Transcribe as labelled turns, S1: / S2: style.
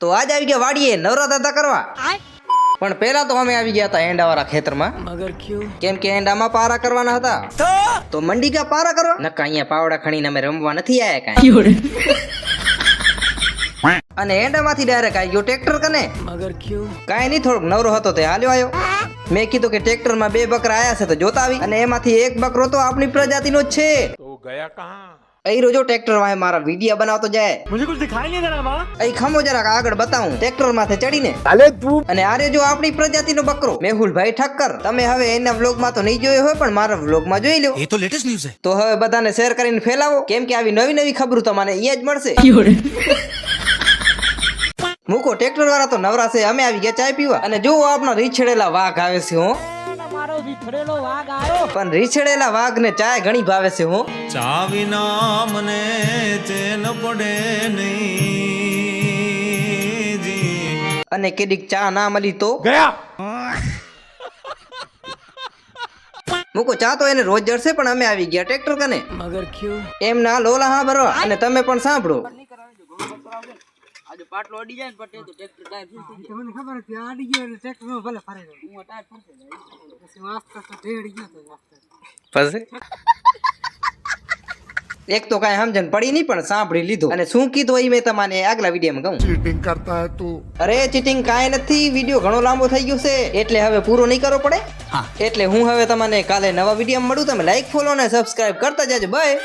S1: તો આજ આવી ગયા વાડીએ નવરાત્રા કરવા. પણ પહેલા તો અમે આવી ગયા હતા એંડાવાળા ખેતરમાં. મગર ક્યું? કેમ કે એંડામાં પારા કરવાના હતા. તો મંડી કા પારા કરવા નકા અહીંયા પાવડા ખણીને અમે રમવા નથી આયા કાંઈ. અને એંડામાંથી ડાયરેક્ટ આવી ગયો ટ્રેક્ટર કને. મગર ક્યું? કાંઈ નહીં, થોડોક નવરો હતો તે હાલ્યો આવ્યો. મેં કીધું કે ટ્રેક્ટરમાં 2 બકરા આયા છે તો જોતા આવી. અને એમાંથી એક બકરો તો આપણી પ્રજાતિનો જ છે. તો ગયા કહાં? અહીં રોજો ટ્રેક્ટર માં મારા વિડિયા બનાવતો જાય. મુझे कुछ दिखाई नहीं दे रहा बा. અહીં ખમો જરાક આગળ બતાવું ટ્રેક્ટર માથે ચડીને. અલે તું. અને આરે જો આપણી પ્રજાતિનો બકરો મેહુલભાઈ ઠક્કર. તમે હવે એના વ્લોગ માં તો નહીં જોયો હોય પણ મારા વ્લોગ માં જોઈ લો. એ તો લેટેસ્ટ ન્યૂઝ છે. તો હવે બધાને શેર કરીને ફેલાવો કેમ કે આવી નવી નવી ખબરો તમને અહીંયા જ મળશે. મૂકો ટ્રેક્ટર વાળા તો નવરા છે. અમે આવી ગયા ચાય પીવા. અને જો આપણા રીછડેલા વાઘ આવે છે. હો પણ રીછડેલા વાઘ ને ચાય ઘણી ભાવે છે. હું
S2: ચા વિના મને ચેન પડે નહીં જી.
S1: અને કેડીક ચા ના મળી તો ગયા. મૂકો ચા તો એને રોજ જડશે પણ અમે આવી ગયા ટ્રેક્ટર કને. મગર ક્યું? એમ ના લોલા હા ભરવા. અને તમે પણ સાંભળો. આજે પાટલો અડી જાય ને પટે તો ટ્રેક્ટર ટાયર ફૂલ થઈ જાય. મને ખબર હતી અડી ગયો એટલે ટ્રેક્ટર નો ભલે ફરે જાય. હું ટાયર ફૂલશે જાય. પછી વાસ્તા તો ઢેડી ગયો તો પછી એક તો કાંઈ સમજણ પડી નહીં પણ સાંભળી લીધું. અને શું કીધું એ મેં તમને આગલા વિડીયોમાં કહું.
S3: चीटिंग करता है तू.
S1: અરે ચીટિંગ કાંઈ નથી. વિડીયો ઘણો લાંબો થઈ ગયો છે એટલે હવે પૂરો નહીં કરવો પડે. એટલે હું હવે તમને કાલે નવા વિડીયોમાં મળું. તમે લાઈક ફોલો અને સબસ્ક્રાઇબ કરતા જાજો. બાય.